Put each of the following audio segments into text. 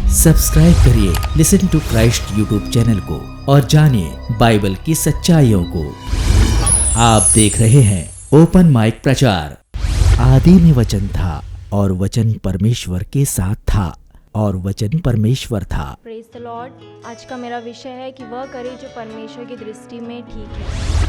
Subscribe करिए listen to Christ YouTube channel को और जानिए बाइबल की सच्चाइयों को। आप देख रहे हैं ओपन माइक प्रचार। आदि में वचन था और वचन परमेश्वर के साथ था और वचन परमेश्वर था। Praise the Lord. आज का मेरा विषय है कि वह करे जो परमेश्वर की दृष्टि में ठीक है।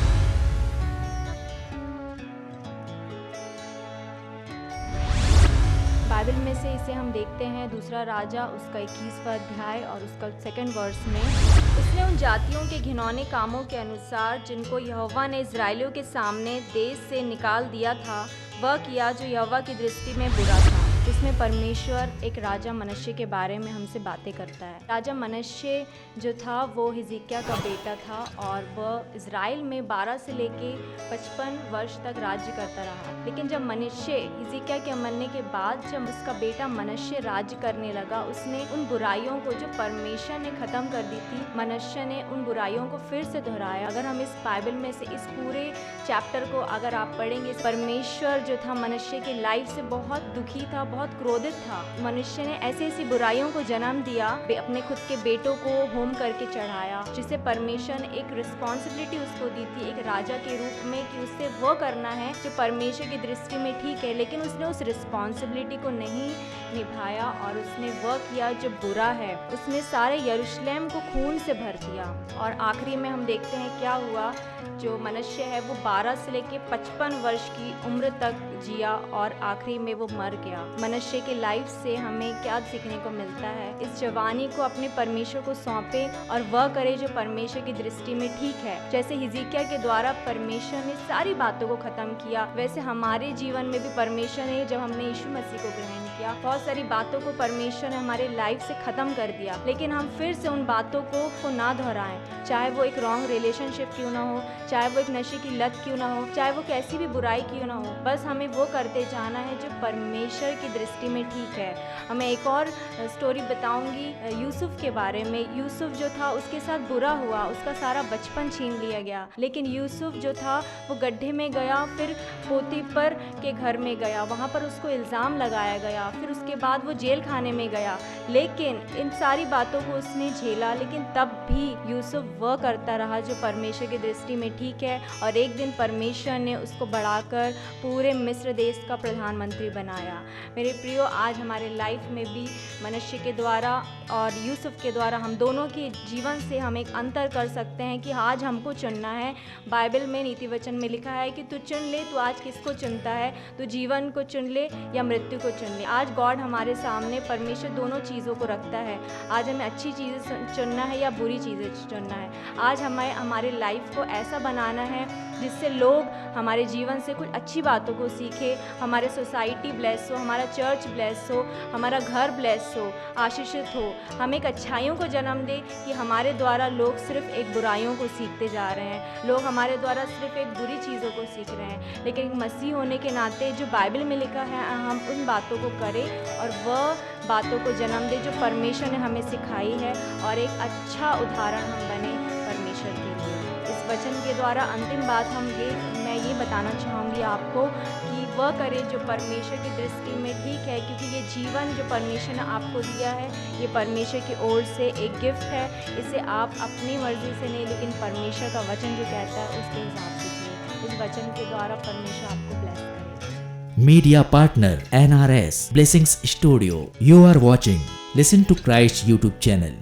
बाइबल में से इसे हम देखते हैं दूसरा राजा उसका 21वां अध्याय और उसका 2 वर्स में। उसने उन जातियों के घिनौने कामों के अनुसार जिनको यहोवा ने इजराइलियों के सामने देश से निकाल दिया था वह किया जो यहोवा की दृष्टि में बुरा था। इसमें परमेश्वर एक राजा मनश्शे के बारे में हमसे बातें करता है। राजा मनश्शे जो था वो हिजकिय्याह का बेटा था और वह इजराइल में 12 से लेके 55 वर्ष तक राज्य करता रहा। लेकिन जब मनश्शे हिजकिय्याह के मरने के बाद जब उसका बेटा मनश्शे राज्य करने लगा, उसने उन बुराइयों को जो परमेश्वर ने खत्म कर दी थी, मनश्शे ने उन बुराइयों को फिर से दोहराया। अगर हम इस बाइबल में से इस पूरे चैप्टर को अगर आप पढ़ेंगे, परमेश्वर जो था मनश्शे के लाइफ से बहुत दुखी था, बहुत क्रोधित था। मनुष्य ने ऐसी ऐसी बुराइयों को जन्म दिया, अपने खुद के बेटों को होम करके चढ़ाया, जिसे परमेश्वर ने एक रिस्पॉन्सिबिलिटी उसको दी थी एक राजा के रूप में कि उससे वो करना है जो परमेश्वर की दृष्टि में ठीक है। लेकिन उसने उस रिस्पॉन्सिबिलिटी को नहीं निभाया और उसने वह किया जो बुरा है। उसने सारे यरूशलेम को खून से भर दिया और आखिरी में हम देखते हैं क्या हुआ। जो मनुष्य है वो 12 से लेके 55 वर्ष की उम्र तक जिया और आखिरी में वो मर गया। मनुष्य के लाइफ से हमें क्या सीखने को मिलता है? इस जवानी को अपने परमेश्वर को सौंपे और वह करे जो परमेश्वर की दृष्टि में ठीक है। जैसे हिजकिय्याह के द्वारा परमेश्वर ने सारी बातों को खत्म किया, वैसे हमारे जीवन में भी परमेश्वर ने, जब हमने यीशु मसीह को ग्रहण किया, बहुत सारी बातों को परमेश्वर ने हमारे लाइफ से खत्म कर दिया। लेकिन हम फिर से उन बातों को ना दोहराएं, चाहे वो एक रॉन्ग रिलेशनशिप क्यों ना हो, चाहे वो एक नशे की लत क्यों ना हो, चाहे वो कैसी भी बुराई क्यों ना हो। बस हमें वो करते जाना है जो परमेश्वर की दृष्टि में ठीक है। हमें एक और स्टोरी बताऊंगी यूसुफ के बारे में। यूसुफ जो था उसके साथ बुरा हुआ, उसका सारा बचपन छीन लिया गया। लेकिन यूसुफ जो था वो गड्ढे में गया, फिर पोतीफर के घर में गया, वहाँ पर उसको इल्ज़ाम लगाया गया, फिर उसके बाद वो जेल खाने में गया। लेकिन इन सारी बातों को उसने झेला, लेकिन तब भी यूसुफ वह करता रहा जो परमेश्वर की दृष्टि में ठीक है। और एक दिन परमेश्वर ने उसको बढ़ाकर पूरे मिस्र देश का प्रधानमंत्री बनाया। मेरे प्रियो, आज हमारे लाइफ में भी मनुष्य के द्वारा और यूसुफ के द्वारा हम दोनों के जीवन से हम एक अंतर कर सकते हैं कि आज हमको चुनना है। बाइबल में नीति वचन में लिखा है कि तू चुन ले, तू आज किसको चुनता है, तू जीवन को चुन ले या मृत्यु को चुन ले। आज गॉड हमारे सामने, परमेश्वर दोनों चीज़ों को रखता है। आज हमें अच्छी चीज़ें चुनना है या बुरी चीज़ें चुनना है। आज हमें हमारे लाइफ को ऐसा बनाना है जिससे लोग हमारे जीवन से कुछ अच्छी बातों को सीखे, हमारे सोसाइटी ब्लेस हो, हमारा चर्च ब्लेस हो, हमारा घर ब्लेस हो, आशीषित हो। हम एक अच्छाइयों को जन्म दे कि हमारे द्वारा लोग सिर्फ एक बुराइयों को सीखते जा रहे हैं, लोग हमारे द्वारा सिर्फ एक बुरी चीज़ों को सीख रहे हैं। लेकिन एक मसीह होने के नाते जो बाइबल में लिखा है हम उन बातों को करें और वह बातों को जन्म दे जो परमेश्वर ने हमें सिखाई है और एक अच्छा उदाहरण हम बने परमेश्वर के लिए। इस वचन के द्वारा अंतिम बात मैं ये बताना चाहूँगी आपको कि वह करे जो परमेश्वर की दृष्टि में ठीक है, क्योंकि ये जीवन जो परमेश्वर ने आपको दिया है ये परमेश्वर की ओर से एक गिफ्ट है। इसे आप अपनी मर्जी से नहीं, लेकिन परमेश्वर का वचन जो कहता है उसके हिसाब से जिए। इस वचन के द्वारा परमेश्वर आपको ब्लेस करे। Media partner NRS Blessings Studio. You are watching Listen to Christ YouTube channel.